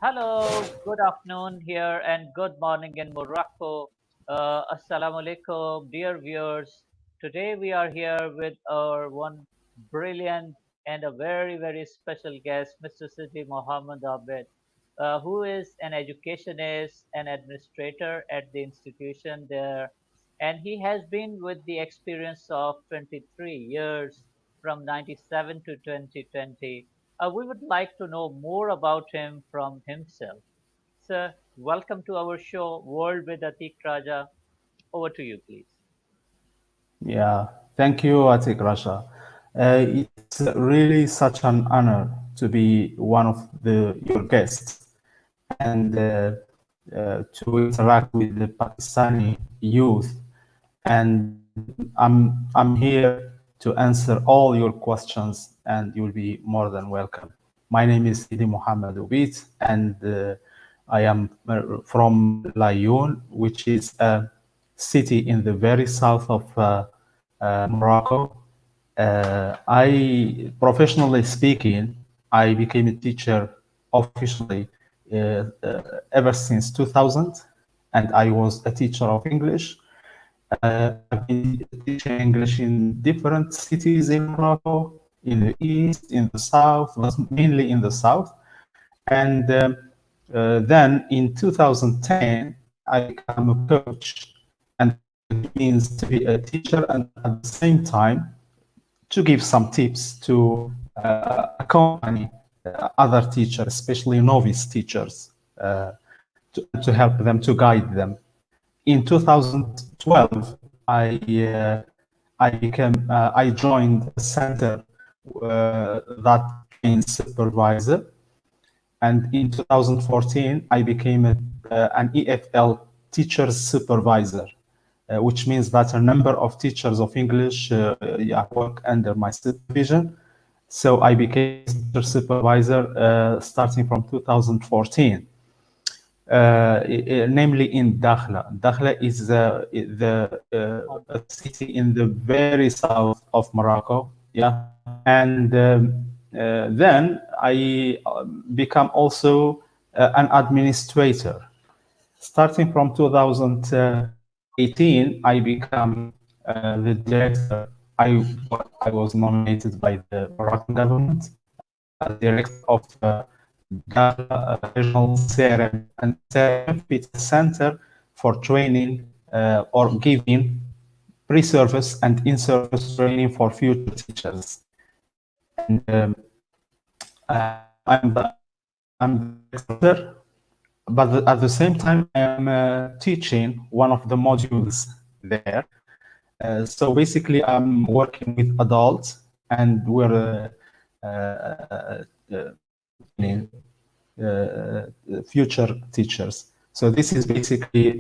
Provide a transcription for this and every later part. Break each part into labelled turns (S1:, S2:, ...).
S1: Hello, good afternoon here and good morning in Morocco. Assalamu alaikum, dear viewers. Today we are here with our one brilliant and a very special guest, Mr.Siddi Mohammed Oubit, who is an educationist and administrator at the institution there. And he has been with the experience of 23 years from 97 to 2020. We would like to know more about him from himself. Sir, welcome to our show, World with Atiq Raja. Over to you, please.
S2: Yeah, thank you, Atiq Raja. It's really such an honor to be one of your guests and to interact with the Pakistani youth. And I'm here to answer all your questions, and you'll be more than welcome. My name is Sidi Mohammed Oubit, and I am from Laayoune, which is a city in the very south of Morocco. Professionally speaking, I became a teacher officially ever since 2000, and I was a teacher of English. I've been teaching English in different cities in Morocco, in the east, in the south, but mainly in the south. And then in 2010, I became a coach, and it means to be a teacher and at the same time to give some tips to accompany other teachers, especially novice teachers, to help them, to guide them. In 2012, I joined a center that trains supervisor, and in 2014 I became an EFL teacher supervisor, which means that a number of teachers of English work under my supervision. So I became a teacher supervisor starting from 2014. Namely in Dakhla. Dakhla is a city in the very south of Morocco. Yeah, and then I become also an administrator. Starting from 2018, I become the director. I was nominated by the Moroccan government as director of Dakhla Regional CRM, and CRM is a center for training or giving pre-service and in-service training for future teachers. And I'm the director, but at the same time, I am teaching one of the modules there. So basically, I'm working with adults, and we're future teachers. So this is basically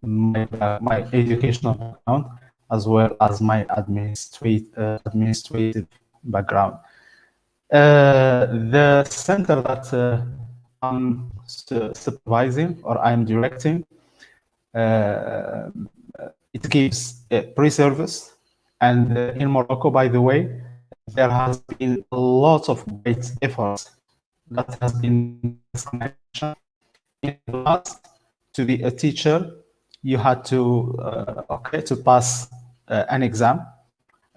S2: my educational background as well as my administrative background. The center that I'm supervising or I'm directing, it gives pre-service. And in Morocco, by the way, there has been a lot of great efforts that has been in the past. To be a teacher, you had to to pass an exam,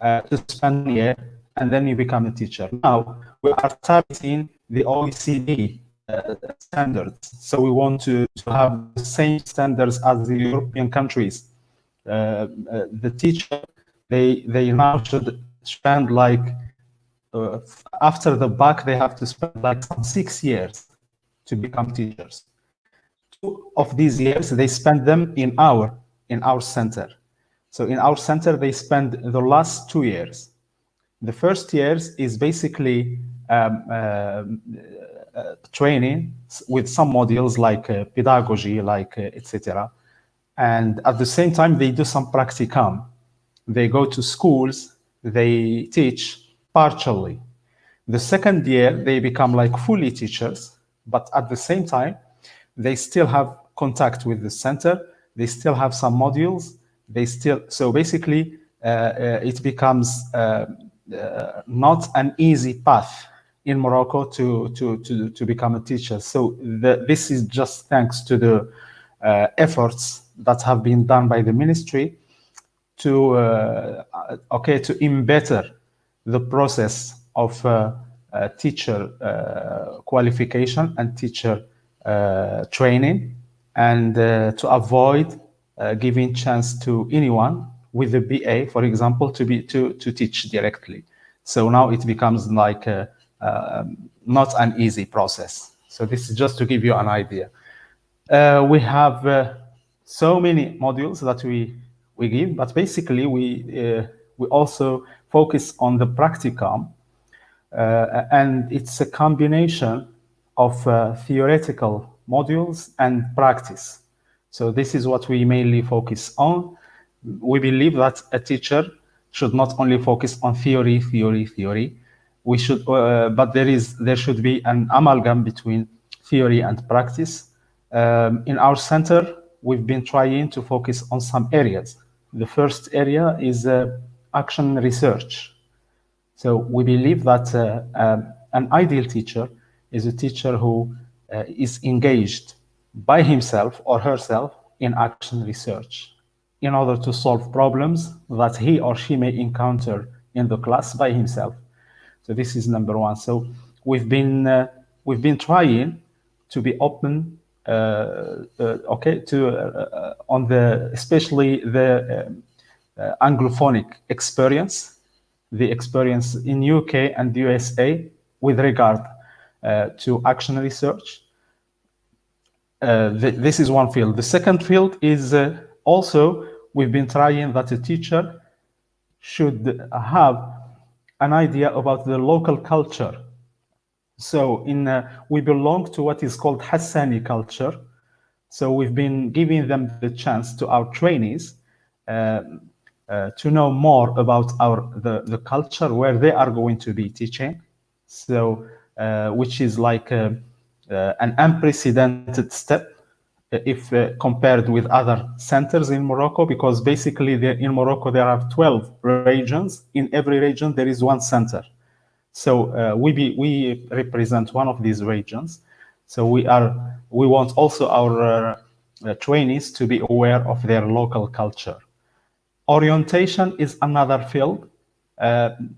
S2: to spend 1 year, and then you become a teacher. Now we are targeting the OECD standards, so we want to have the same standards as the European countries. The teacher, they now should spend like after the bac, they have to spend like some 6 years to become teachers. 2 of these years, they spend them in our center. So in our center, they spend the last 2 years. The first years is basically training with some modules like pedagogy, like etc. And at the same time, they do some practicum. They go to schools, they teach partially. The second year, they become like fully teachers, but at the same time, they still have contact with the center. They still have some modules. So basically, it becomes not an easy path in Morocco to become a teacher. So this is just thanks to the efforts that have been done by the ministry to to better the process of teacher qualification and teacher training, and to avoid giving chance to anyone with a BA, for example, to teach directly. So now it becomes like not an easy process. So this is just to give you an idea. We have so many modules that we give, but basically we also focus on the practicum, and it's a combination of theoretical modules and practice. So this is what we mainly focus on. We believe that a teacher should not only focus on theory. We should, but there should be an amalgam between theory and practice. In our center, we've been trying to focus on some areas. The first area is action research. So we believe that an ideal teacher is a teacher who is engaged by himself or herself in action research in order to solve problems that he or she may encounter in the class by himself. So this is number one. So we've been trying to be open, to on the especially the Anglophonic experience, the experience in UK and USA with regard to action research. This is one field. The second field is also we've been trying that a teacher should have an idea about the local culture. So we belong to what is called Hassani culture. So we've been giving them the chance to our trainees to know more about the culture where they are going to be teaching. So which is like an unprecedented step if compared with other centers in Morocco, because basically in Morocco there are 12 regions. In every region there is one center. So we represent one of these regions. So we want also our trainees to be aware of their local culture. Orientation is another field.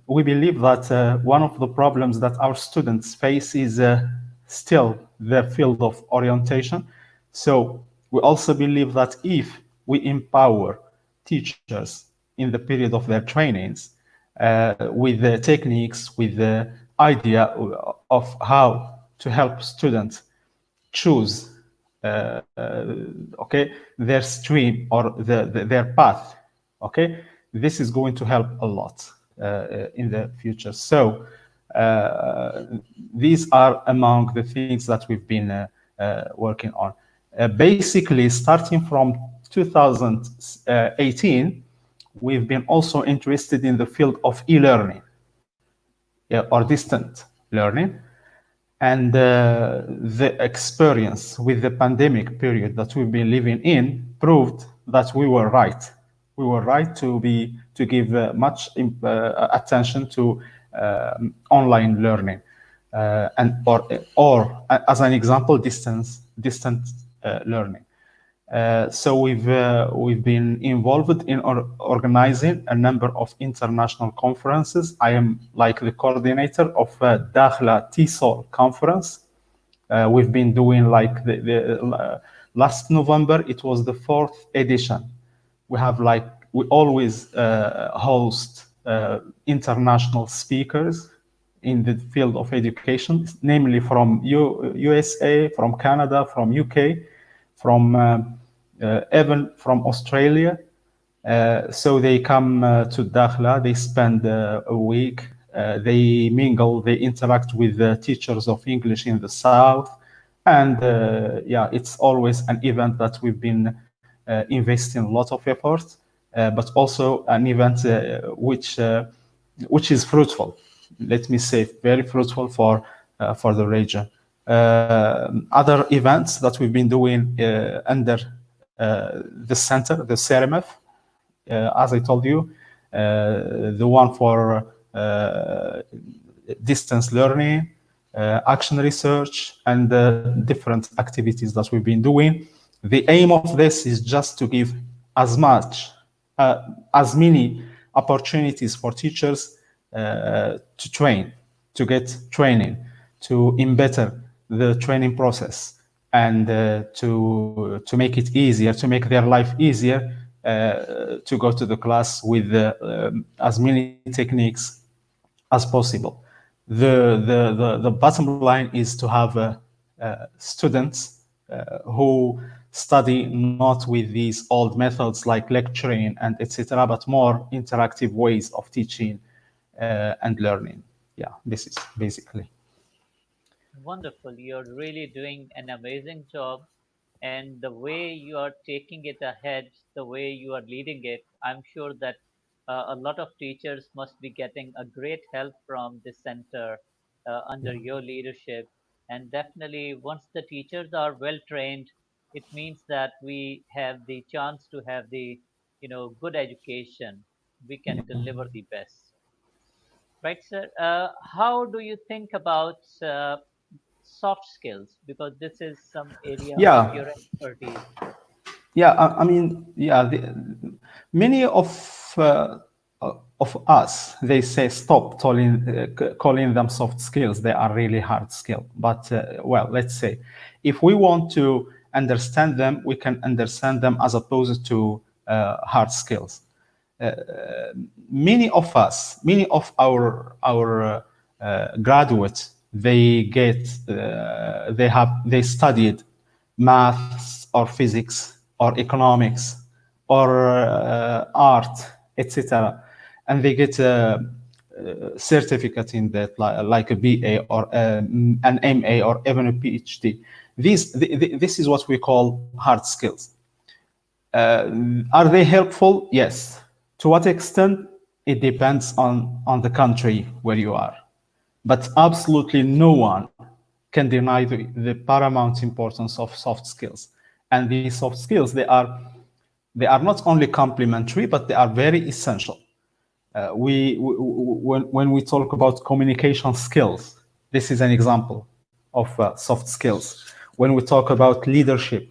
S2: We believe that one of the problems that our students face is still the field of orientation. So we also believe that if we empower teachers in the period of their trainings with the techniques, with the idea of how to help students choose their stream or their path, this is going to help a lot in the future. So these are among the things that we've been working on. Basically, starting from 2018, we've been also interested in the field of e-learning, or distant learning. And the experience with the pandemic period that we've been living in proved that we were right. We were right to give much attention to online learning, and or as an example, distant learning. So we've been involved in organizing a number of international conferences. I am like the coordinator of Dakhla TESOL conference. We've been doing like the last November, it was the 4th edition. We always host international speakers in the field of education, namely from USA, from Canada, from UK, from even from Australia. So they come to Dakhla, they spend a week, they mingle, they interact with the teachers of English in the South. And it's always an event that we've been investing a lot of effort, but also an event which is fruitful. Let me say, very fruitful for the region. Other events that we've been doing under the center, the CEREMEF, as I told you, the one for distance learning, action research, and different activities that we've been doing. The aim of this is just to give as much, as many opportunities for teachers to train, to get training, to better the training process, and to make it easier, to make their life easier, to go to the class with as many techniques as possible. The bottom line is to have students who study not with these old methods like lecturing and etc., but more interactive ways of teaching and learning. Yeah, this is basically.
S1: Wonderful. You're really doing an amazing job. And the way you are taking it ahead, the way you are leading it, I'm sure that a lot of teachers must be getting a great help from this center under your leadership. And definitely, once the teachers are well trained, it means that we have the chance to have the, good education. We can deliver the best. Right, sir? How do you think about soft skills? Because this is some area of
S2: Yeah,
S1: your expertise.
S2: yeah. I mean, yeah. Many of us, they say stop calling them soft skills. They are really hard skill. But well, let's say, if we want to understand them, we can understand them as opposed to hard skills. Many of our graduates, they studied maths or physics or economics or art, etc., and they get a certificate in that, like a BA or an MA or even a PhD. This is what we call hard skills. Are they helpful? Yes. To what extent? It depends on the country where you are. But absolutely no one can deny the paramount importance of soft skills. And these soft skills, they are not only complementary, but they are very essential. When we talk about communication skills, this is an example of soft skills. When we talk about leadership,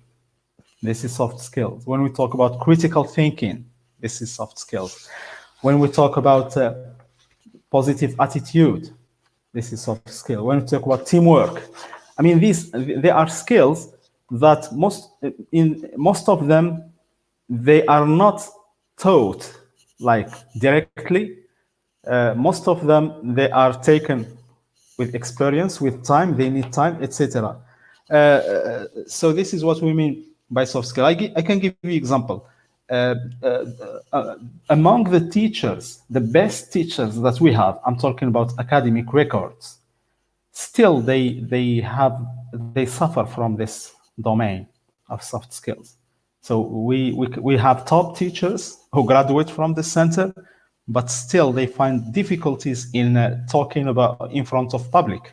S2: this is soft skills. When we talk about critical thinking, this is soft skills. When we talk about positive attitude, this is soft skill. When we talk about teamwork, I mean, they are skills that most of them, they are not taught like directly. Most of them, they are taken with experience, with time. They need time, etc. So this is what we mean by soft skill. I can give you example. Uh, uh, Among the teachers, the best teachers that we have, I'm talking about academic records, still they suffer from this domain of soft skills. So we have top teachers who graduate from the center, but still they find difficulties in talking about in front of public.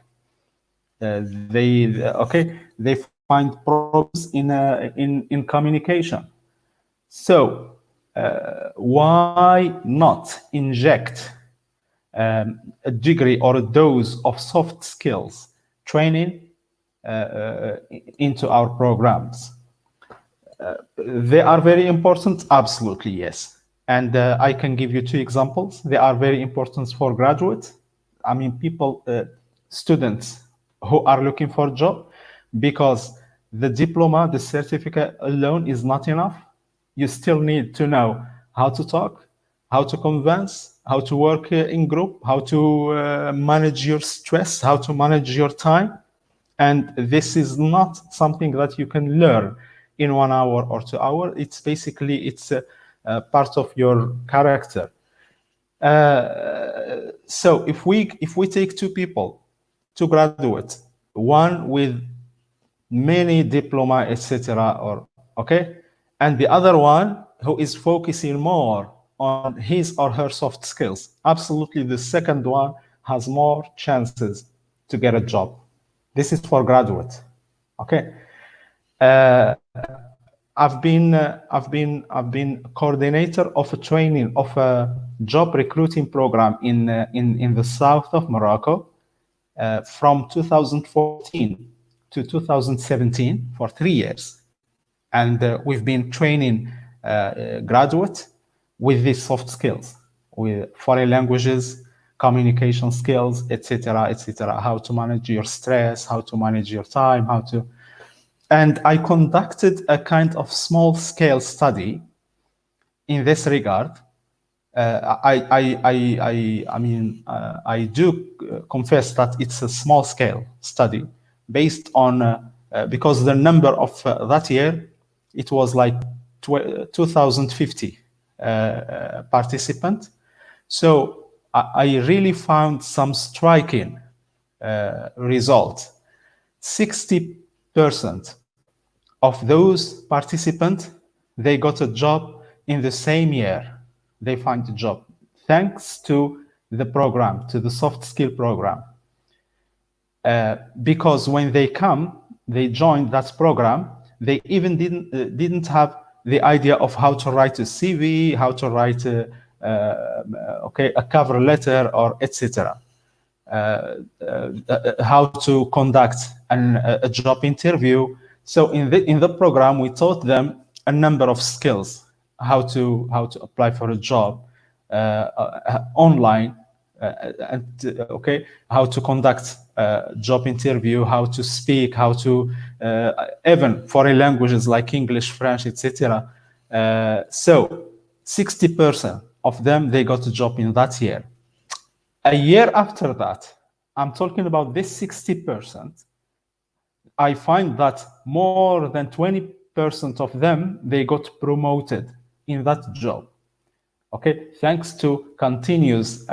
S2: They find problems in communication. So why not inject a degree or a dose of soft skills training into our programs? They are very important, absolutely, yes. And I can give you two examples. They are very important for graduates. I mean, students who are looking for a job, because the diploma, the certificate alone is not enough. You still need to know how to talk, how to convince, how to work in group, how to manage your stress, how to manage your time. And this is not something that you can learn in 1 hour or 2 hours. It's part of your character. So if we take two people, two graduates, one with many diploma, etc., or okay, and the other one who is focusing more on his or her soft skills, absolutely the second one has more chances to get a job. This is for graduates. Okay. Uh, I've been coordinator of a training of a job recruiting program in the south of Morocco. from 2014 to 2017 for 3 years. And we've been training graduates with these soft skills, with foreign languages, communication skills, etc., etc. How to manage your stress, how to manage your time, how to. And I conducted a kind of small-scale study in this regard. I do confess that it's a small-scale study based on because the number of that year it was like 2,050 participants. So I really found some striking results. 60% of those participants, they got a job in the same year. They find a job thanks to the program, to the soft skill program. Because when they joined that program, they even didn't have the idea of how to write a CV, how to write a cover letter, or etc. How to conduct a job interview. So in the program, we taught them a number of skills, how to apply for a job online, how to conduct a job interview, how to speak, how to even foreign languages like English, French, etc. So 60% of them, they got a job in that year. A year after that, I'm talking about this 60%, I find that more than 20% of them, they got promoted in that job. Okay, thanks to continuous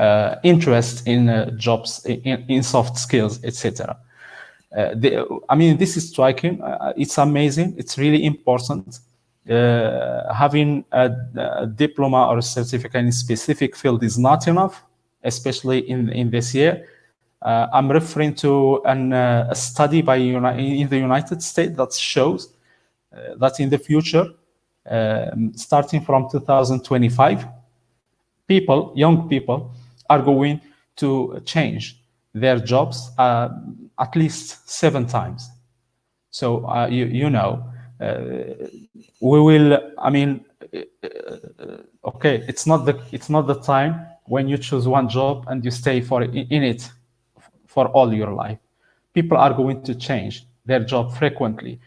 S2: interest in jobs, in soft skills, etc. This is striking. It's amazing. It's really important. Having a diploma or a certificate in a specific field is not enough, especially in this year. I'm referring to a study in the United States that shows that in the future, starting from 2025, young people, are going to change their jobs at least 7 times. So we will. Okay, it's not the time when you choose one job and you stay in it for all your life. People are going to change their job frequently,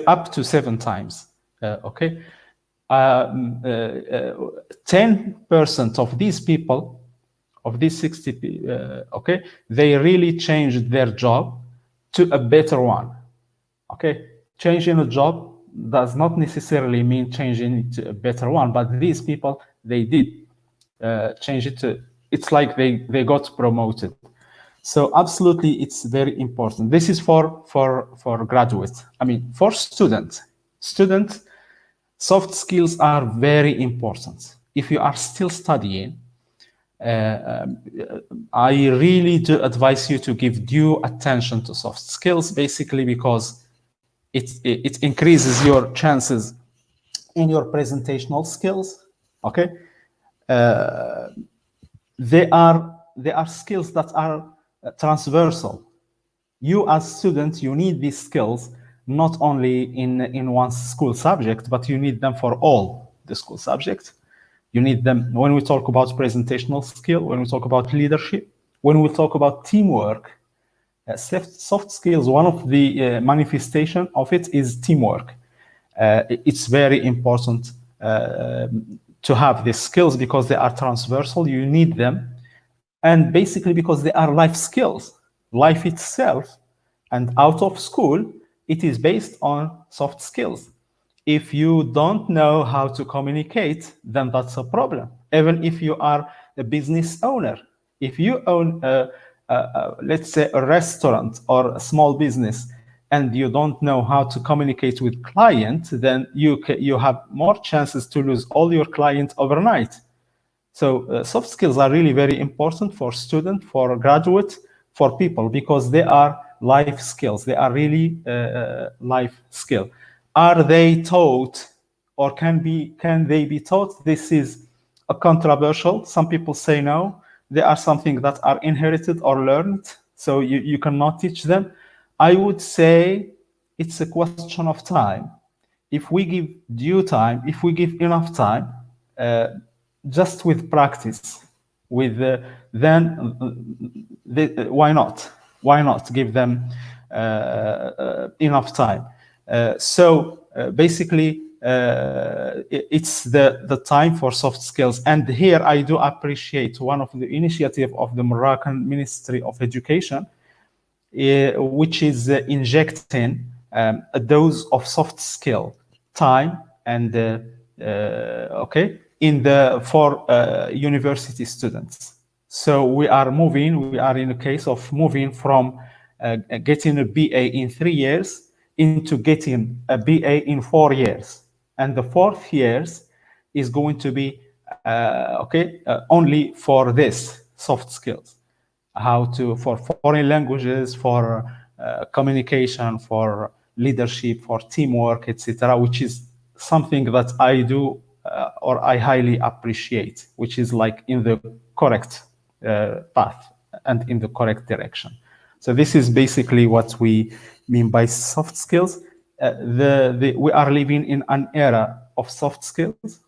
S2: up to 7 times. 10% of these people, of these 60, they really changed their job to a better one. Okay, changing a job does not necessarily mean changing it to a better one, but these people, they did change it to. It's like they got promoted. So absolutely, it's very important. This is for graduates. For students, soft skills are very important. If you are still studying, I really do advise you to give due attention to soft skills, basically because it increases your chances in your presentational skills. Okay, they are skills that are transversal. You as students, you need these skills not only in one school subject, but you need them for all the school subjects. You need them when we talk about presentational skill, when we talk about leadership, when we talk about teamwork. Soft skills, one of the manifestation of it is teamwork. It's very important to have these skills because they are transversal. You need them. And basically because they are life skills. Life itself and out of school, it is based on soft skills. If you don't know how to communicate, then that's a problem. Even if you are a business owner, if you own let's say a restaurant or a small business and you don't know how to communicate with clients, then you have more chances to lose all your clients overnight. So soft skills are really very important for students, for graduates, for people, because they are life skills. They are really life skill. Are they taught, or can they be taught? This is a controversial. Some people say no. They are something that are inherited or learned, so you cannot teach them. I would say it's a question of time. If we give due time, if we give enough time, uh, just with practice, with then why not? Why not give them enough time? Basically, it's the time for soft skills. And here I do appreciate one of the initiative of the Moroccan Ministry of Education, which is injecting a dose of soft skill time and okay in the for university students. So we are in a case of moving from getting a BA in 3 years into getting a BA in 4 years, and the fourth years is going to be only for this soft skills, how to for foreign languages, for communication, for leadership, for teamwork, etc., which is something that I do or I highly appreciate, which is like in the correct path and in the correct direction. So this is basically what we mean by soft skills. We are living in an era of soft skills.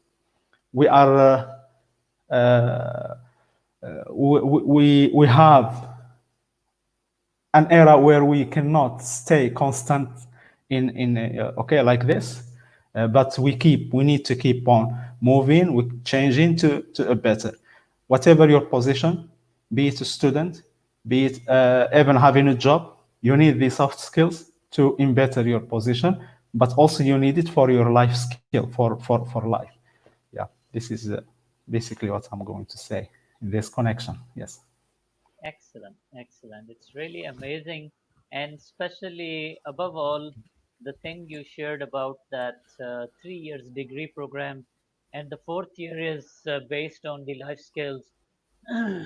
S2: We are we have an era where we cannot stay constant in okay like this, but we need to keep on moving, we changing to a better, whatever your position, be it a student, be it even having a job, you need these soft skills to better your position, but also you need it for your life skill, for life. Yeah, this is basically what I'm going to say in this connection. Yes.
S1: Excellent, excellent. It's really amazing, and especially above all, the thing you shared about that 3 years degree program, and the fourth year is based on the life skills,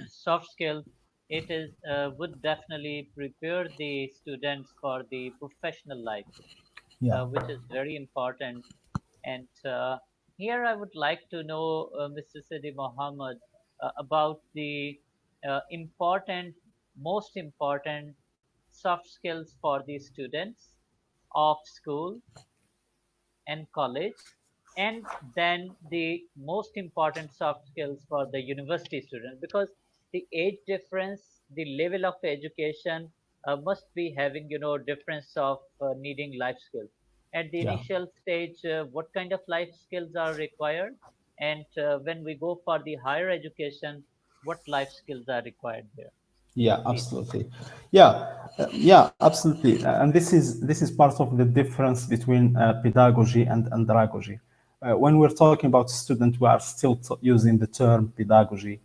S1: soft skills. It is would definitely prepare the students for the professional life,
S2: Yeah.
S1: which is very important. And here I would like to know, Mr. Siddi Mohammed, about the most important soft skills for the students of school and college, and then the most important soft skills for the university student, because the age difference, the level of education must be having difference of needing life skills. At the
S2: Yeah.
S1: initial stage, what kind of life skills are required, and when we go for the higher education, what life skills are required there?
S2: Yeah,
S1: Please.
S2: absolutely. Yeah, yeah, absolutely. And this is part of the difference between pedagogy and andragogy. When we're talking about student, we are still using the term pedagogy,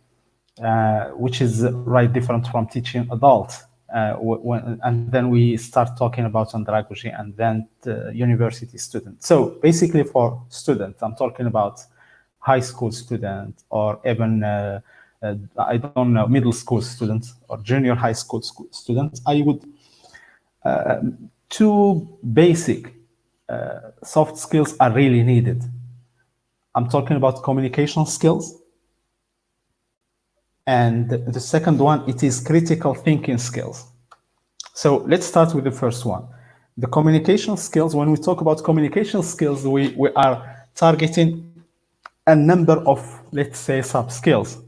S2: which is right different from teaching adult. And then we start talking about andragogy and then university student. So basically, for student, I'm talking about high school student or even I don't know, middle school students or junior high school students. I would two basic soft skills are really needed. I'm talking about communication skills, and the second one, it is critical thinking skills. So let's start with the first one. The communication skills, when we talk about communication skills, we are targeting a number of, let's say, sub skills.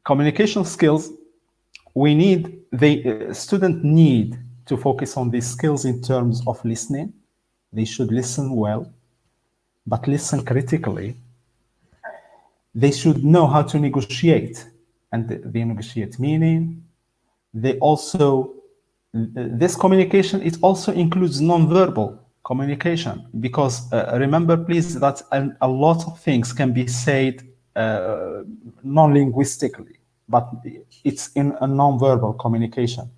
S2: Communication skills, we need, the student need to focus on these skills in terms of listening. They should listen well, but listen critically. They should know how to negotiate, and they negotiate meaning. They also, this communication, it also includes non-verbal communication, because remember please that a lot of things can be said non-linguistically, but it's in a non-verbal communication.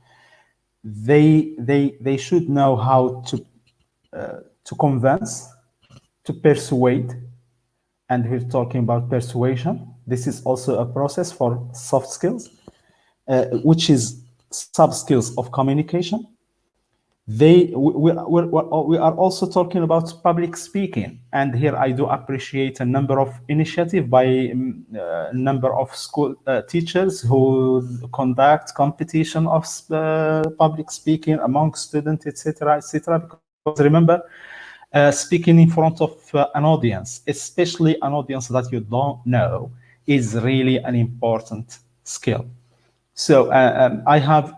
S2: They should know how to convince, to persuade, and we're talking about persuasion. This is also a process for soft skills, which is sub skills of communication. We are also talking about public speaking, and here I do appreciate a number of initiatives by a number of school teachers who conduct competition of public speaking among students, etc., etc. Because remember, speaking in front of an audience, especially an audience that you don't know, is really an important skill. So I have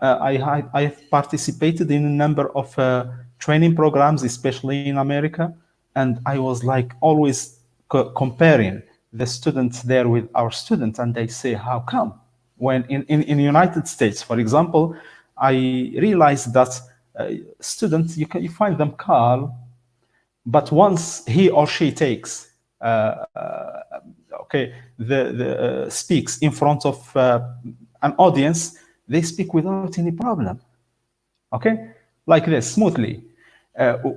S2: participated in a number of training programs, especially in America, and I was like always comparing the students there with our students, and they say, "How come?" When in the United States, for example, I realized that students you find them calm, but once he or she takes okay the speaks in front of an audience, they speak without any problem, okay, like this smoothly,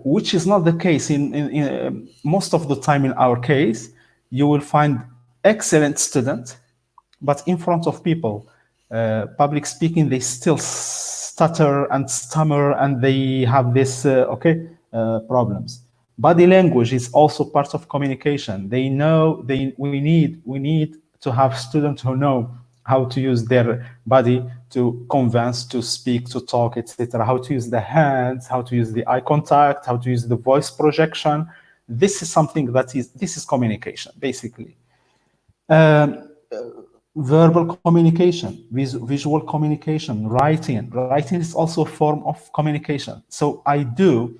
S2: which is not the case in most of the time. In our case, you will find excellent students, but in front of people, public speaking, they still stutter and stammer, and they have this problems. Body language is also part of communication. They know we need to have students who know how to use their body to convince, to speak, to talk, etc. How to use the hands, how to use the eye contact, how to use the voice projection. This is something this is communication basically. Um, Verbal communication, visual communication, writing. Writing is also a form of communication. So I do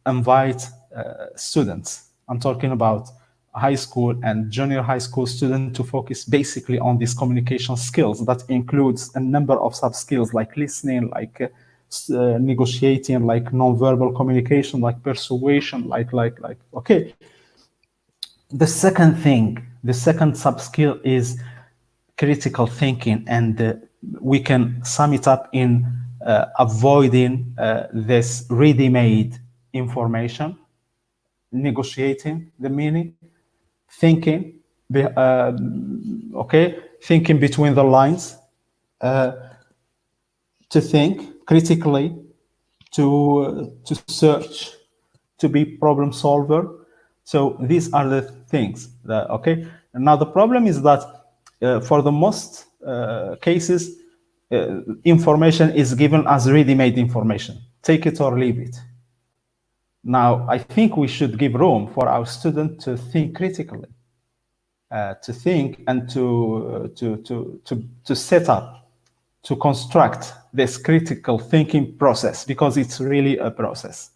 S2: invite students. I'm talking about high school and junior high school students to focus basically on these communication skills. That includes a number of sub skills like listening, like negotiating, like nonverbal communication, like persuasion, like. Okay, the second sub skill is critical thinking, and we can sum it up in avoiding this ready-made information, negotiating the meaning, thinking, thinking between the lines, to think critically, to search, to be problem solver. So these are the things that, okay. Now the problem is that for the most cases, information is given as ready-made information. Take it or leave it. Now I think we should give room for our students to think critically, to think and to set up, to construct this critical thinking process, because it's really a process,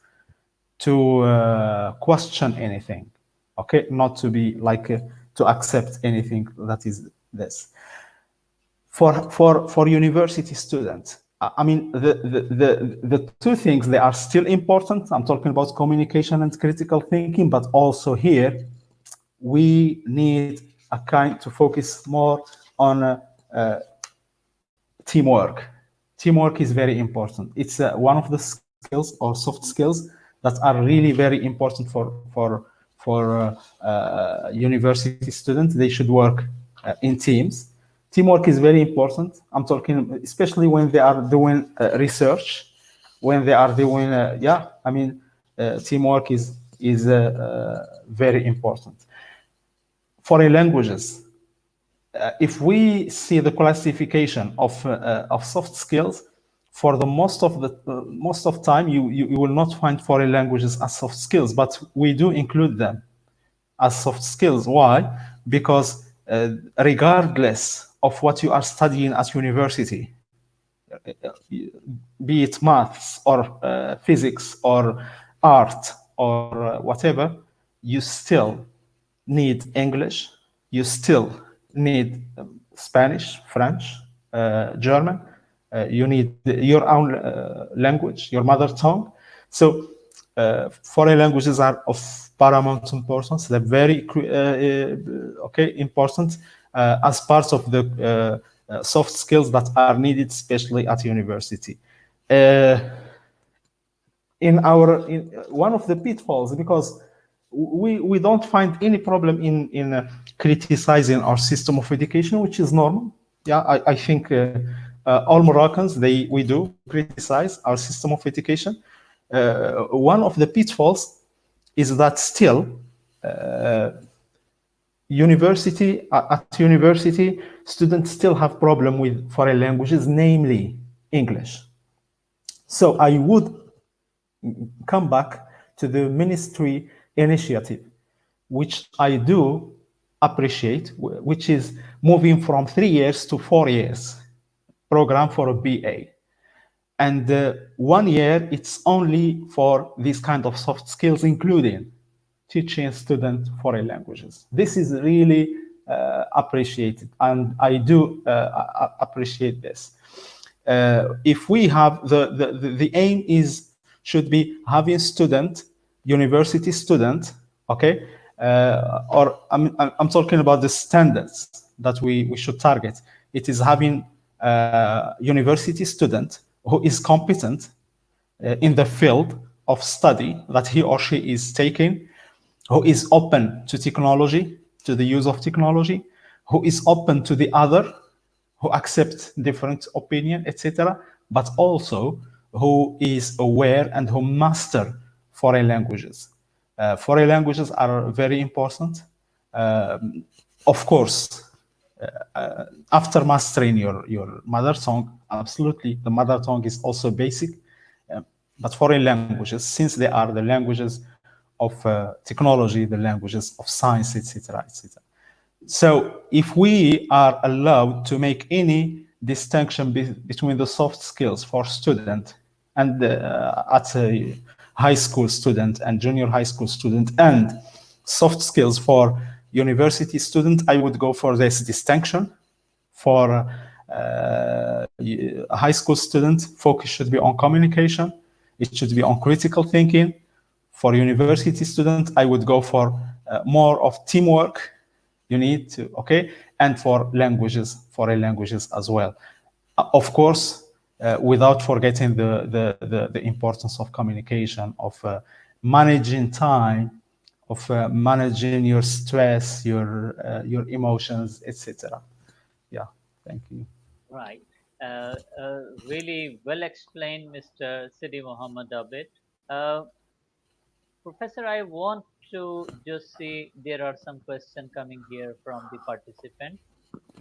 S2: to question anything, okay, not to be like to accept anything that is this. For university students, I mean, the two things, they are still important. I'm talking about communication and critical thinking, but also here we need a kind to focus more on teamwork. Teamwork is very important. It's one of the skills or soft skills that are really very important for university students. They should work in teams. Teamwork is very important. I'm talking especially when they are doing research, when they are doing teamwork is very important. Foreign languages, if we see the classification of soft skills, for the most of time, you will not find foreign languages as soft skills, but we do include them as soft skills. Why? Because regardless of what you are studying at university, be it maths or physics or art or whatever, you still need English, you still need Spanish, French, German, you need your own language, your mother tongue. So foreign languages are of paramount importance. They're very important as part of the soft skills that are needed, especially at university. In one of the pitfalls, because we don't find any problem in criticizing our system of education, which is normal. Yeah, I think all Moroccans, we criticize our system of education. One of the pitfalls is that still at university students still have problem with foreign languages, namely English. So I would come back to the ministry initiative, which I do appreciate, which is moving from 3 years to 4 years program for a BA. And 1 year, it's only for these kind of soft skills, including teaching students foreign languages. This is really appreciated, and I do appreciate this. If we have the aim is should be having student, university student, okay, or I'm talking about the standards that we should target. It is having a university student who is competent in the field of study that he or she is taking, who is open to technology, to the use of technology, who is open to the other, who accepts different opinion, etc., but also who is aware and who master foreign languages. Foreign languages are very important. Of course, after mastering your mother tongue, absolutely, the mother tongue is also basic. But foreign languages, since they are the languages of technology, the languages of science, etc., etc. So if we are allowed to make any distinction between the soft skills for student and at a high school student and junior high school student and soft skills for university student, I would go for this distinction. For a high school student, focus should be on communication. It should be on critical thinking. For university student, I would go for more of teamwork. You need to, okay? And for languages, foreign languages as well. Of course, without forgetting the importance of communication, of managing time, of managing your stress, your emotions, etc. Yeah, thank you.
S1: Right. Really well explained, Mr. Siddi Mohammed Oubit. Uh, Professor, I want to just see there are some questions coming here from the participant.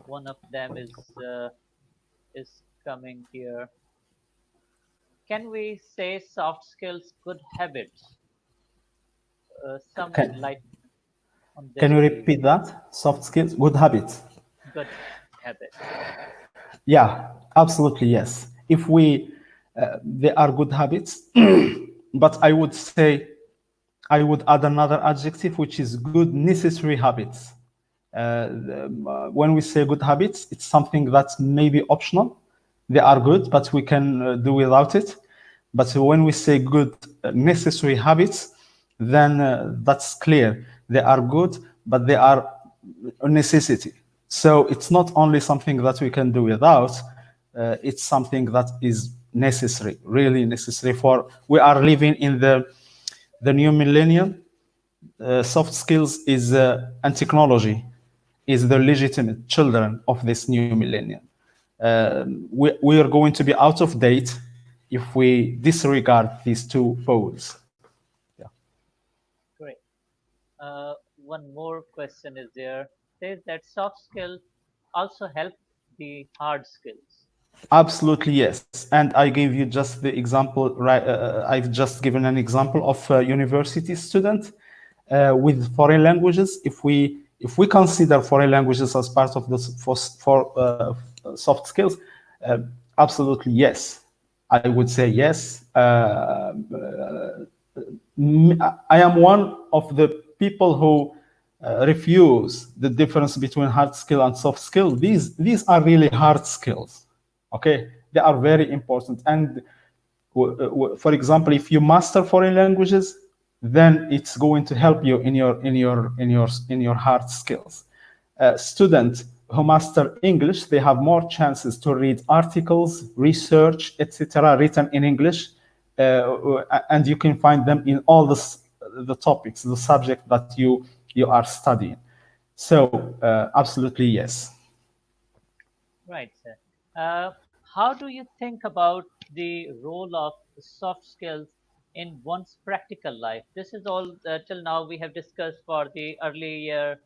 S1: One of them is coming here. Can we say soft skills, good habits? Some
S2: Can,
S1: light on
S2: can
S1: this,
S2: you
S1: please.
S2: repeat that? Soft skills, good habits.
S1: Good habits.
S2: Yeah, absolutely, yes. If we, they are good habits, but I would say, I would add another adjective, which is good necessary habits. When we say good habits, it's something that's maybe optional. They are good, but we can do without it. But when we say good necessary habits, then that's clear. They are good, but they are a necessity. So it's not only something that we can do without, it's something that is necessary, really necessary for, we are living in the new millennium. Soft skills is and technology is the legitimate children of this new millennium. We are going to be out of date if we disregard these two poles. Yeah.
S1: Great. One more question is there. Says that soft skills also help the hard skills.
S2: Absolutely, yes. And I gave you just the example, right? I've just given an example of a university student with foreign languages. If we consider foreign languages as part of the soft skills, uh, absolutely yes. I would say yes. I am one of the people who refuse the difference between hard skill and soft skill. These are really hard skills. Okay, they are very important. And for example, if you master foreign languages, then it's going to help you in your hard skills. Students who master English, they have more chances to read articles, research, etc., written in English, and you can find them in all the topics, the subject that you are studying. So absolutely yes.
S1: Right, sir. Uh, how do you think about the role of soft skills in one's practical life? This is all till now we have discussed for the early year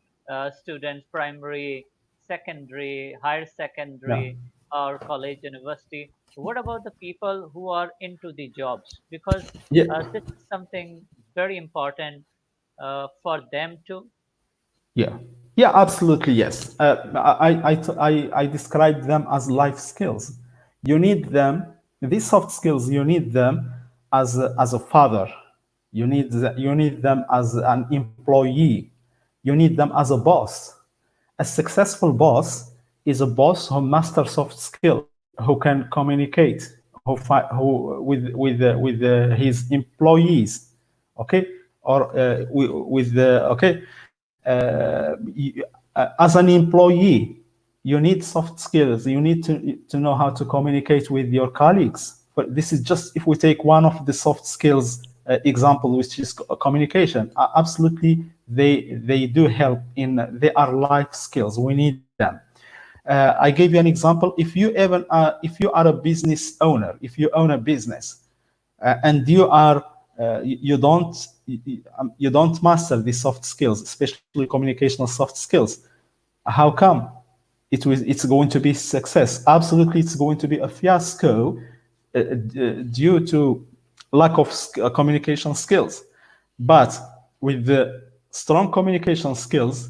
S1: students, primary, secondary, higher
S2: Yeah.
S1: secondary, or college, university. What about the people who are into the jobs? Because
S2: Yeah.
S1: this is something very important for them too.
S2: Yeah. Yeah, absolutely, yes. I describe them as life skills. You need them, these soft skills, you need them as a father. You need them as an employee. You need them as a boss. A successful boss is a boss who masters soft skills, who can communicate, who with his employees, okay, or with the okay. As an employee, you need soft skills. You need to know how to communicate with your colleagues. But this is just if we take one of the soft skills example, which is communication. Absolutely, they do help in. They are life skills. We need them. I gave you an example. If you are a business owner, if you own a business, and you don't master these soft skills, especially communicational soft skills. How come it's going to be success? Absolutely, it's going to be a fiasco due to lack of communication skills. But with the strong communication skills,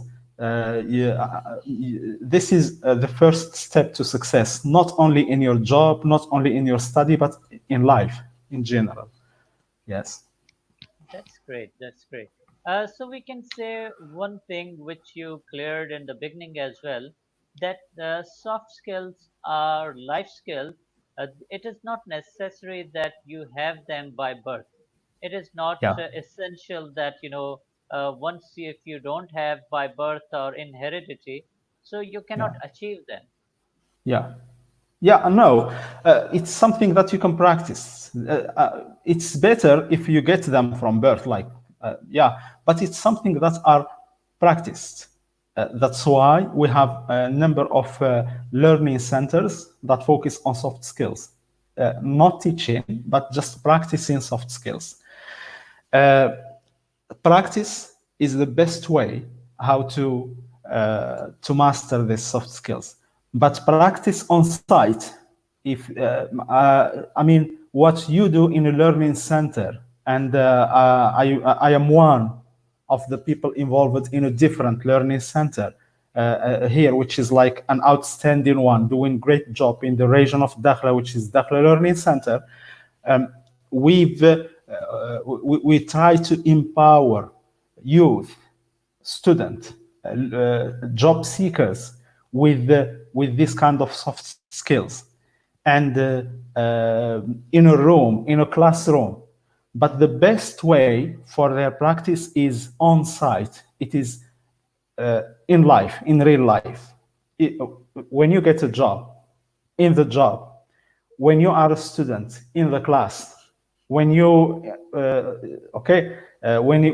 S2: this is the first step to success, not only in your job, not only in your study, but in life in general. Yes.
S1: That's great. That's great. So we can say one thing which you cleared in the beginning as well, that soft skills are life skills. It is not necessary that you have them by birth. It is not
S2: Yeah.
S1: essential that once if you don't have by birth or in heredity, so you cannot
S2: Yeah.
S1: achieve them.
S2: Yeah. Yeah, no, it's something that you can practice. It's better if you get them from birth, like, yeah, but it's something that are practiced. That's why we have a number of learning centers that focus on soft skills, not teaching, but just practicing soft skills. Uh, Practice is the best way how to master these soft skills. But practice on site, if I mean what you do in a learning center, and I am one of the people involved in a different learning center here, which is like an outstanding one, doing great job in the region of Dakhla, which is Dakhla Learning Center. Um, we try to empower youth, student, job seekers with this kind of soft skills, and in a room, in a classroom. But the best way for their practice is on site. It is in life, in real life. When you get a job, in the job, when you are a student in the class, when you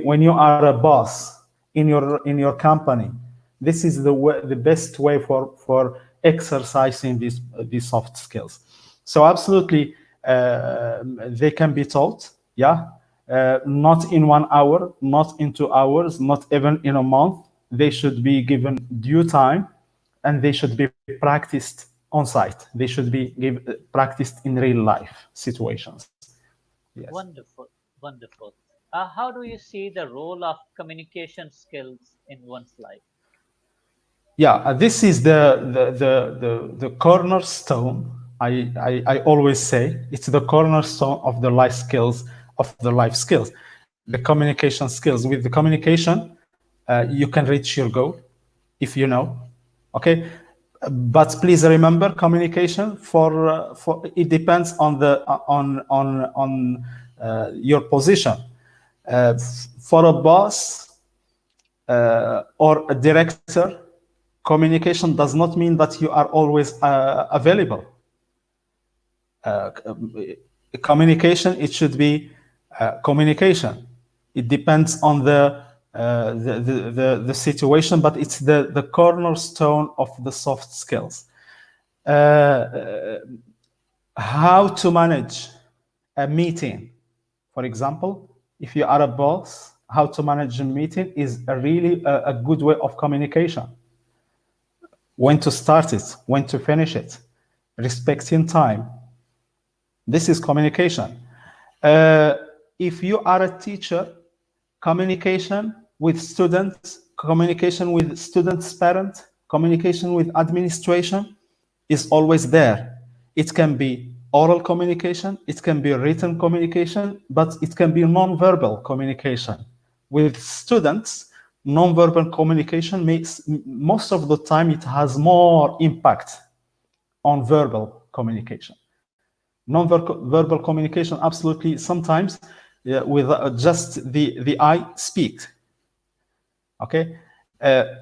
S2: when you are a boss in your company, this is the best way for exercising these soft skills. So absolutely, they can be taught. Yeah, not in 1 hour, not in 2 hours, not even in a month. They should be given due time, and they should be practiced on site. They should be practiced in real life situations. Yes.
S1: Wonderful, wonderful. How do you see the role of communication skills in one's life?
S2: Yeah, this is the cornerstone. I always say it's the cornerstone of the life skills, of the life skills, the communication skills. With the communication, you can reach your goal if you know. Okay, but please remember, communication for it depends on the on your position. For a boss or a director, communication does not mean that you are always available. Communication, it should be communication. It depends on the situation, but it's the cornerstone of the soft skills. how to manage a meeting. For example, if you are a boss, how to manage a meeting is a really a good way of communication. When to start it, when to finish it, respecting time. This is communication. Uh, if you are a teacher, communication with students, communication with students' parents, communication with administration is always there. It can be oral communication, it can be written communication, but it can be non-verbal communication. With students, non-verbal communication makes most of the time it has more impact on verbal communication. Non-verbal communication, absolutely, sometimes with just the eye speak. Okay,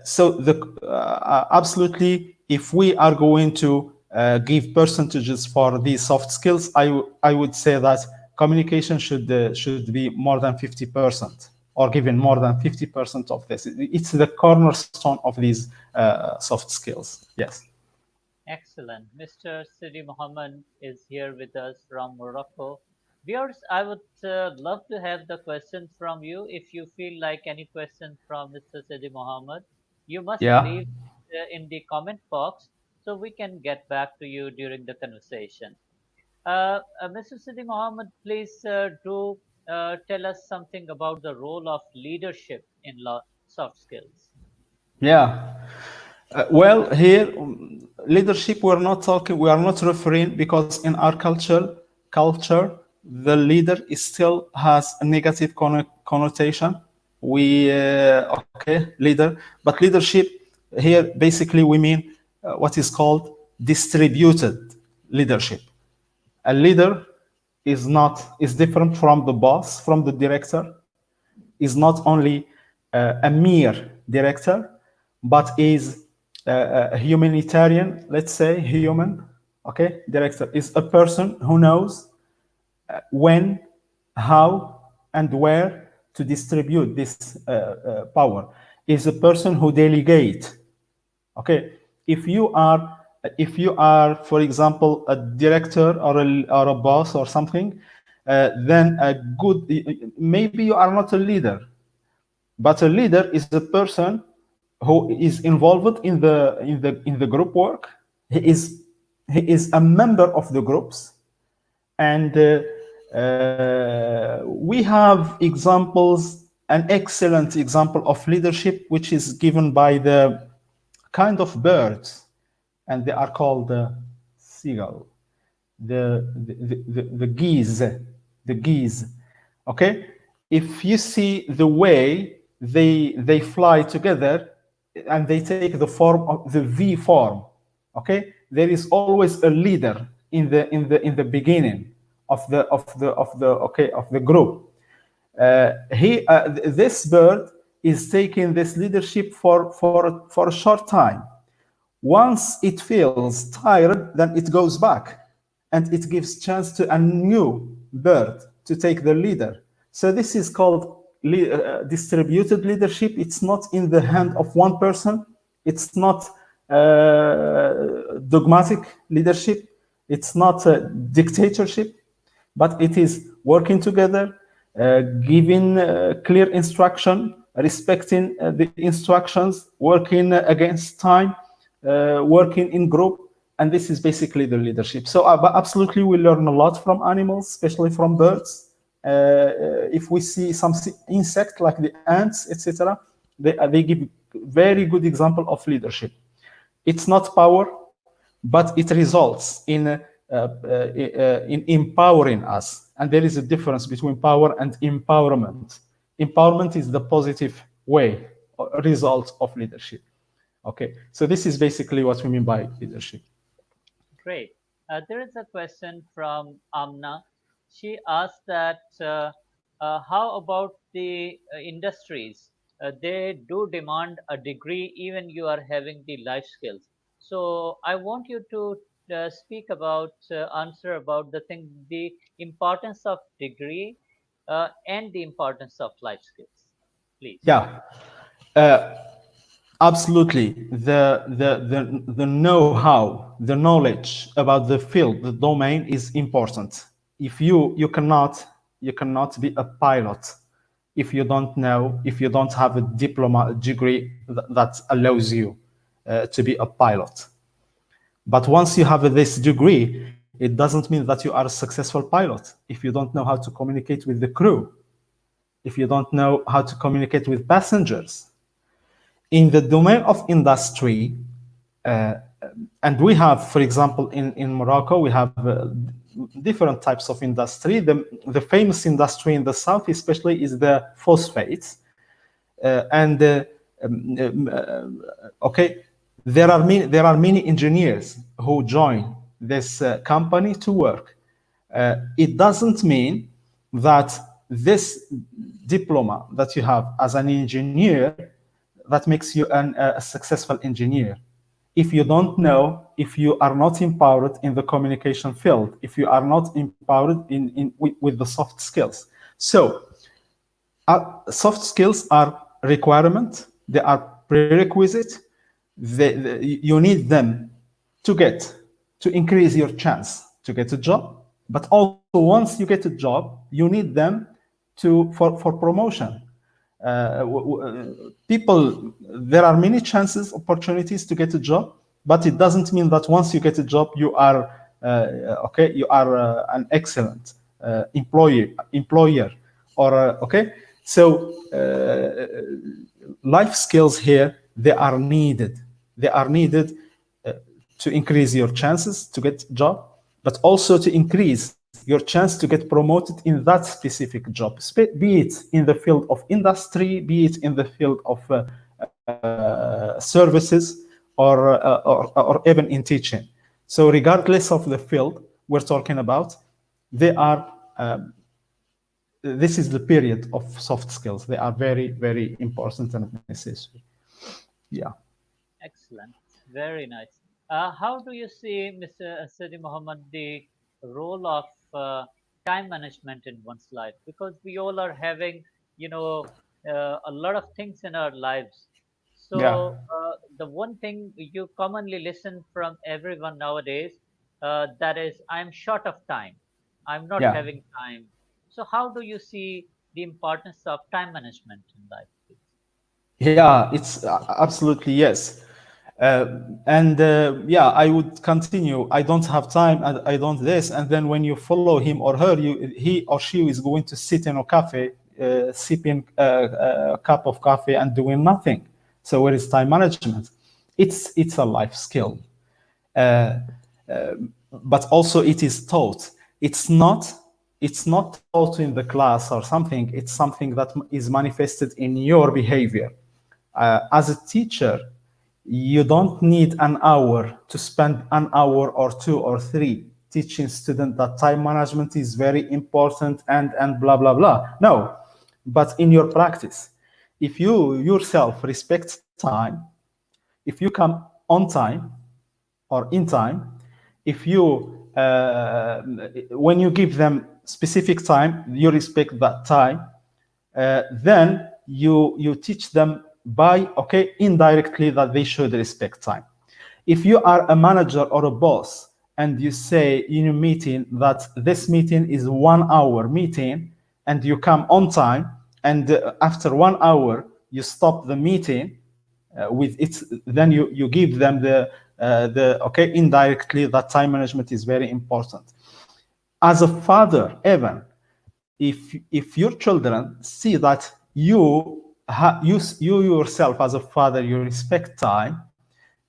S2: so absolutely, if we are going to give percentages for these soft skills, I would say that communication should be more than 50%, or given more than 50% of this. It's the cornerstone of these soft skills. Yes.
S1: Excellent. Mr. Siddi Mohammed is here with us from Morocco. Viewers, I would love to have the questions from you. If you feel like any question from Mr. Siddi Mohammed, you must
S2: Yeah.
S1: leave in the comment box so we can get back to you during the conversation. Mr. Siddi Mohammed, please do tell us something about the role of leadership in soft skills.
S2: Yeah. Well, here, leadership, we're not talking, we are not referring, because in our culture, the leader is still has a negative connotation. Okay, leader, but leadership here, basically, we mean what is called distributed leadership. A leader is different from the boss, from the director, is not only a mere director, but is a humanitarian, let's say, human. Okay, director is a person who knows when, how, and where to distribute this power. Is a person who delegate. Okay, if you are if you are, for example, a director or a boss or something, then a good, maybe you are not a leader, but a leader is a person who is involved in the group work. He is he is a member of the groups, and we have examples. An excellent example of leadership, which is given by the kind of birds, and they are called seagull, the geese, the geese. Okay, if you see the way they fly together, and they take the form of the V form. Okay, there is always a leader in the beginning of the group. This bird is taking this leadership for a short time. Once it feels tired, then it goes back, and it gives chance to a new bird to take the leader. So this is called distributed leadership. It's not in the hand of one person. It's not dogmatic leadership. It's not a dictatorship, but it is working together, giving clear instruction, respecting the instructions, working against time, working in group, and this is basically the leadership. So, but absolutely, we learn a lot from animals, especially from birds. If we see some insect like the ants, etc., they give very good example of leadership. It's not power, but it results in empowering us. And there is a difference between power and empowerment. Empowerment is the positive way, or result of leadership. Okay, so this is basically what we mean by leadership.
S1: Great. There is a question from Amna. She asked that how about the industries? They do demand a degree even you are having the life skills. So I want you to speak about, answer about the thing, the importance of degree and the importance of life skills, please.
S2: Yeah. Uh, Absolutely. The know-how, the knowledge about the field, the domain is important. If you cannot be a pilot if you don't know, if you don't have a diploma degree that allows you to be a pilot. But once you have this degree, it doesn't mean that you are a successful pilot if you don't know how to communicate with the crew, if you don't know how to communicate with passengers. In the domain of industry, and we have, for example, in Morocco, we have different types of industry. The famous industry in the south, especially, is the phosphates. And okay, there are many engineers who join this company to work. It doesn't mean that this diploma that you have as an engineer that makes you a successful engineer. If you don't know, if you are not empowered in the communication field, if you are not empowered with the soft skills. So soft skills are requirement, they are prerequisite. You need them to get to increase your chance to get a job, but also once you get a job you need them for promotion. People, there are many chances, opportunities to get a job, but it doesn't mean that once you get a job you are okay, you are an excellent employer, or okay. So life skills here, they are needed. They are needed to increase your chances to get a job, but also to increase your chance to get promoted in that specific job, be it in the field of industry, be it in the field of services, or even in teaching. So regardless of the field we're talking about, they are this is the period of soft skills. They are very, very important and necessary. Yeah.
S1: Excellent. Very nice. How do you see, Mr. Siddi Mohammed, the role of time management in one's life? Because we all are having, you know, a lot of things in our lives.
S2: Yeah.
S1: So the one thing you commonly listen from everyone nowadays, that is, I'm short of time. I'm not
S2: Yeah.
S1: having time. So how do you see the importance of time management in life, please?
S2: Yeah, it's absolutely yes. And yeah, I would continue. I don't have time, and I don't this. And then when you follow him or her, he or she is going to sit in a cafe, sipping a cup of coffee and doing nothing. So where is time management? It's a life skill. Uh, but also it is taught. It's not taught in the class or something. It's something that is manifested in your behavior. As a teacher, you don't need an hour to spend an hour or two or three teaching students that time management is very important and blah blah blah. No, but in your practice, if you yourself respect time, if you come on time or in time, if you when you give them specific time, you respect that time, then you teach them by okay indirectly that they should respect time. If you are a manager or a boss and you say in a meeting that this meeting is 1 hour meeting and you come on time, and after 1 hour you stop the meeting with it, then you give them the okay indirectly that time management is very important. As a father, even if your children see that you yourself as a father you respect time,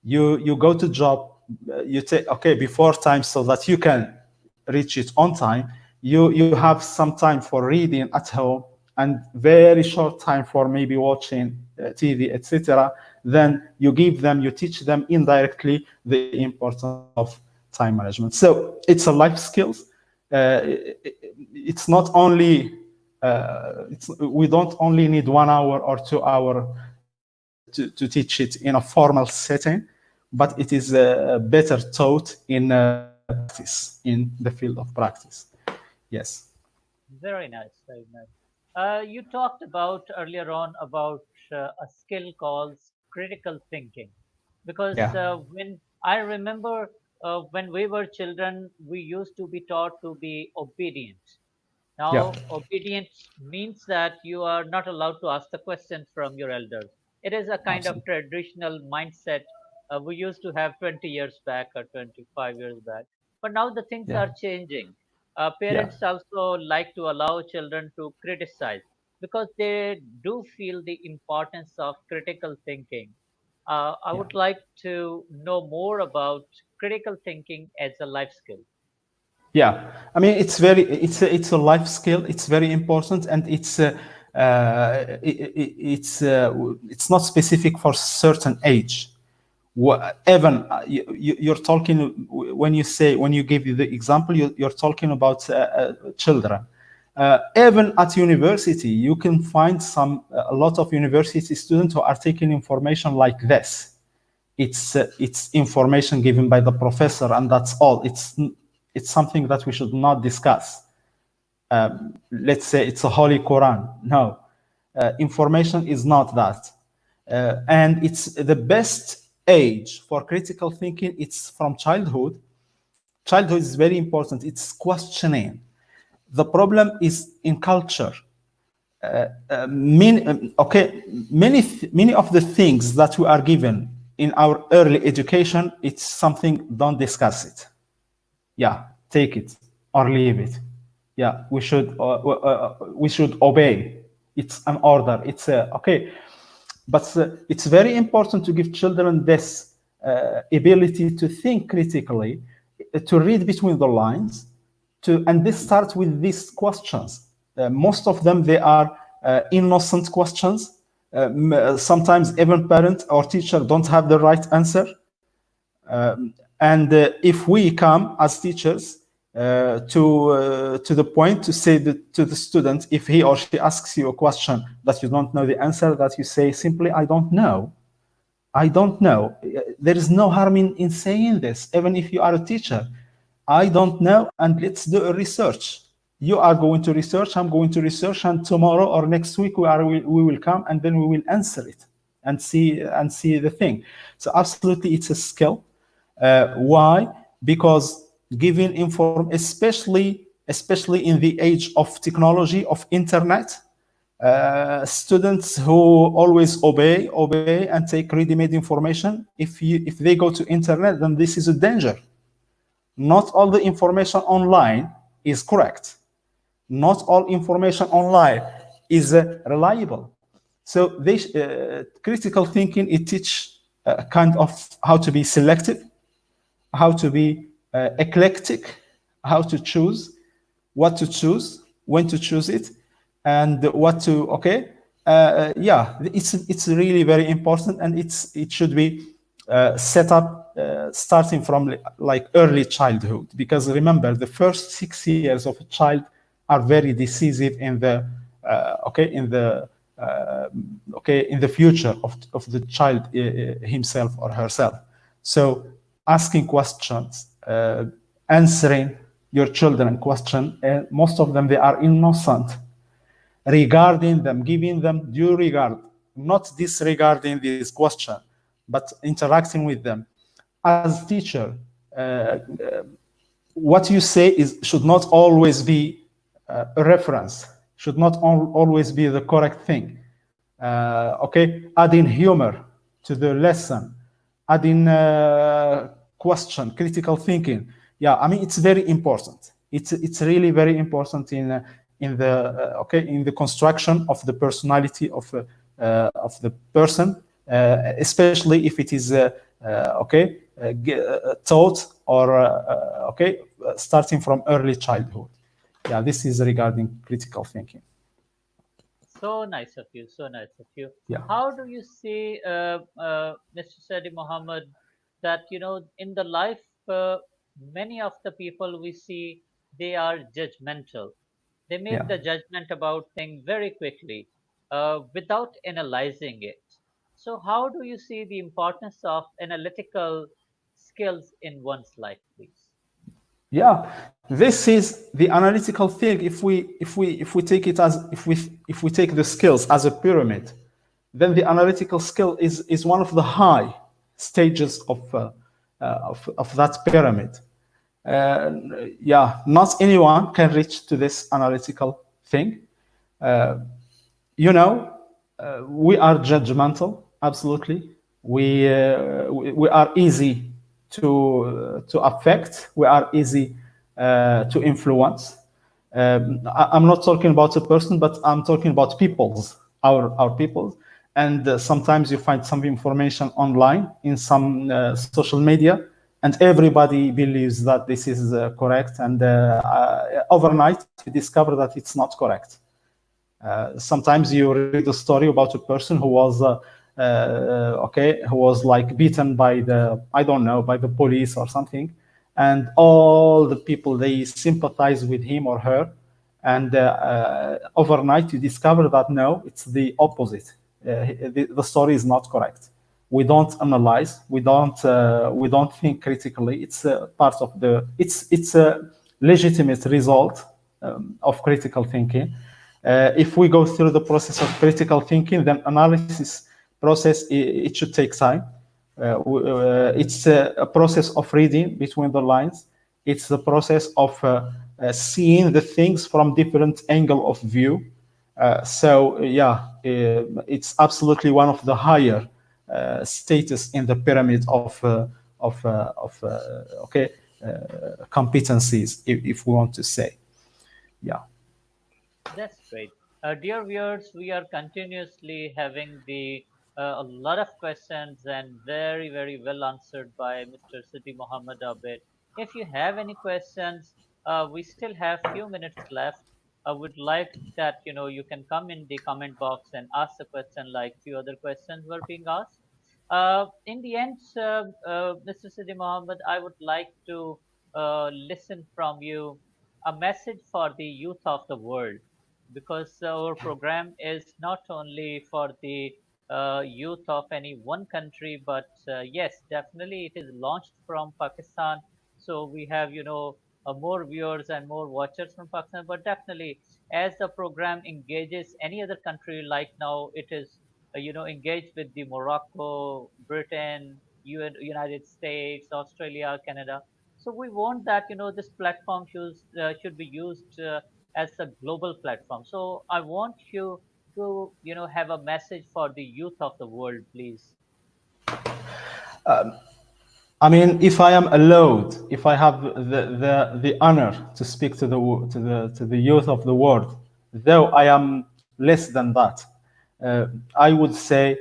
S2: you go to job, you take okay before time so that you can reach it on time. You have some time for reading at home and very short time for maybe watching TV, etc. Then you give them, you teach them indirectly the importance of time management. So it's a life skills. It's not only we don't only need 1 hour or 2 hour to teach it in a formal setting, but it is better taught in practice, in the field of practice. Yes.
S1: Very nice, very nice. You talked about earlier on about a skill called critical thinking. Because
S2: Yeah.
S1: when I remember when we were children, we used to be taught to be obedient.
S2: Yeah.
S1: Now, obedience means that you are not allowed to ask the questions from your elders. It is a kind of
S2: Absolutely.
S1: traditional mindset we used to have 20 years back or 25 years back. But now the things
S2: Yeah.
S1: are changing.
S2: Yeah.
S1: Parents also like to allow children to criticize because they do feel the importance of critical thinking. I
S2: Yeah.
S1: would like to know more about critical thinking as a life skill.
S2: Yeah, I mean it's a life skill. It's very important, and it's not specific for certain age. Evan, you're talking when you give you the example, you're talking about children. Even at university, you can find a lot of university students who are taking information like this. It's information given by the professor, and that's all. It's something that we should not discuss. Let's say it's a holy Quran. No, information is not that. And it's the best age for critical thinking. It's from childhood. Childhood is very important. It's questioning. The problem is in culture. Many of the things that we are given in our early education, it's something, don't discuss it. Yeah, take it or leave it. Yeah, we should obey. It's an order. It's okay. But it's very important to give children this ability to think critically, to read between the lines, and this starts with these questions. Most of them, they are innocent questions. Sometimes even parent or teacher don't have the right answer. And if we come as teachers to the point to say to the student, if he or she asks you a question that you don't know the answer, that you say simply, I don't know. I don't know. There is no harm in saying this, even if you are a teacher. I don't know, and let's do a research. You are going to research, I'm going to research, and tomorrow or next week we will come and then we will answer it and see the thing. So absolutely, it's a skill. Why? Because giving inform, especially in the age of technology of internet, students who always obey and take ready-made information, if they go to internet, then this is a danger. Not all the information online is correct. Not all information online is reliable. So critical thinking, it teach kind of how to be selective, how to be eclectic, how to choose, what to choose, when to choose it, and what to. Okay, yeah, it's really very important, and it should be set up starting from like early childhood, because remember the first 6 years of a child are very decisive in the in the future of the child himself or herself. So asking questions, answering your children question, most of them, they are innocent, regarding them, giving them due regard, not disregarding this question, but interacting with them. As teacher, what you say should not always be a reference, should not always be the correct thing. Okay, adding humor to the lesson, adding question, critical thinking. Yeah, I mean it's very important. It's really very important in the in the construction of the personality of the person, especially if it is taught or starting from early childhood. Yeah, this is regarding critical thinking.
S1: So nice of you. So nice of you.
S2: Yeah.
S1: How do you see, Mr. Sadi Mohammed, that in the life, many of the people we see, they are judgmental. They make
S2: Yeah.
S1: the judgment about things very quickly, without analyzing it. So, how do you see the importance of analytical skills in one's life, please?
S2: Yeah, this is the analytical thing. If we take it as if we take the skills as a pyramid, then the analytical skill is one of the high stages of that pyramid. Uh, yeah, not anyone can reach to this analytical thing. Uh, you know, we are judgmental, absolutely. We are easy to affect. We are easy to influence. I'm not talking about a person, but I'm talking about peoples, our peoples. And sometimes you find some information online in some social media, and everybody believes that this is correct. And overnight, you discover that it's not correct. Sometimes you read a story about a person who was okay, who was like beaten by the, I don't know, by the police or something, and all the people, they sympathize with him or her, and overnight you discover that no, it's the opposite. The story is not correct. We don't analyze, we don't think critically. It's part of the, it's a legitimate result of critical thinking. If we go through the process of critical thinking, then analysis process, it should take time. It's a process of reading between the lines. It's the process of seeing the things from different angle of view. So yeah, it's absolutely one of the higher status in the pyramid of okay, competencies, if we want to say. Yeah.
S1: That's great. Dear viewers, we are continuously having the a lot of questions and very, very well answered by Mr. Siddi Mohammed Abid. If you have any questions, we still have few minutes left. I would like that you can come in the comment box and ask a question like few other questions were being asked. In the end, Mr. Siddi Mohammed, I would like to listen from you a message for the youth of the world, because our program is not only for the youth of any one country, but yes, definitely it is launched from Pakistan. So we have, more viewers and more watchers from Pakistan. But definitely, as the program engages any other country, like now it is, engaged with the Morocco, Britain, United States, Australia, Canada. So we want that, this platform should be used as a global platform. So I want you to, have a message for the youth of the world, please.
S2: I mean, if I am allowed, if I have the honor to speak to the youth of the world, though I am less than that, I would say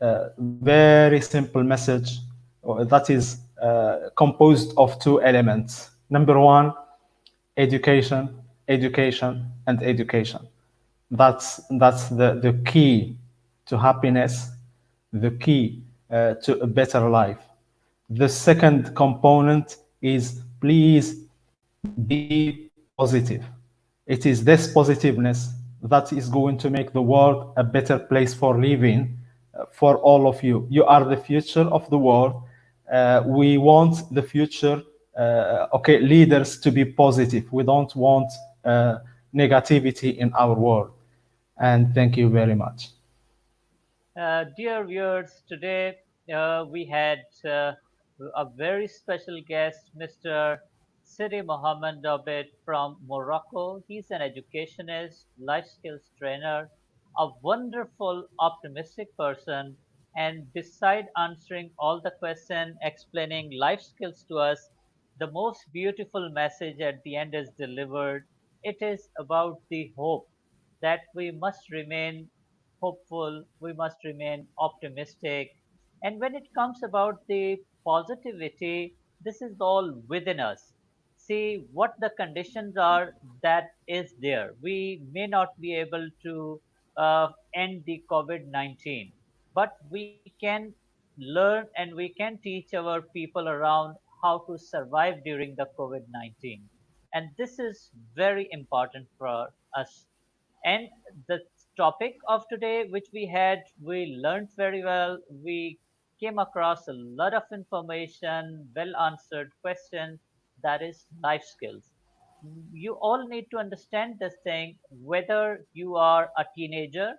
S2: a very simple message that is composed of two elements. Number one, education, education, and education. That's the key to happiness, the key to a better life. The second component is, please be positive. It is this positiveness that is going to make the world a better place for living for all of you. You are the future of the world. We want the future, okay, leaders to be positive. We don't want negativity in our world. And thank you very much.
S1: Dear viewers, today we had a very special guest, Mr. Sidi Mohammed Oubit from Morocco. He's an educationist, life skills trainer, a wonderful, optimistic person. And beside answering all the questions, explaining life skills to us, the most beautiful message at the end is delivered. It is about the hope that we must remain hopeful, we must remain optimistic. And when it comes about the positivity, this is all within us. See what the conditions are that is there. We may not be able to end the COVID 19, but we can learn and we can teach our people around how to survive during the COVID 19. And this is very important for us. And the topic of today, which we had, we learned very well. We came across a lot of information, well answered questions. That is life skills. You all need to understand this thing, whether you are a teenager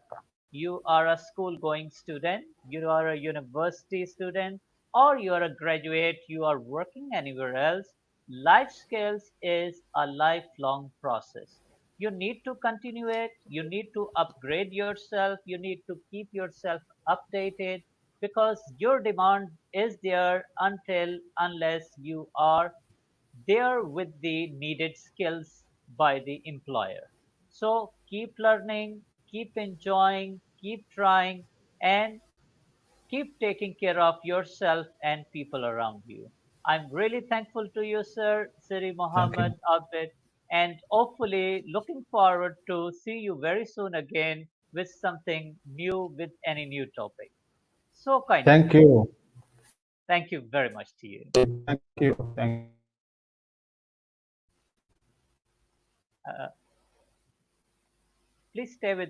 S1: you are a school going student, you are a university student, or you are a graduate, you are working anywhere else, life skills is a lifelong process. You need to continue it, you need to upgrade yourself, you need to keep yourself updated because your demand is there unless you are there with the needed skills by the employer. So keep learning, keep enjoying, keep trying, and keep taking care of yourself and people around you. I'm really thankful to you, sir, Siri Mohammed
S2: Thank you.
S1: Oubit, and hopefully looking forward to see you very soon again with something new, with any new topic. So kind of
S2: Thank
S1: you.
S2: you.
S1: Thank you very much to you.
S2: Thank you. Thank you.
S1: Uh, Please stay with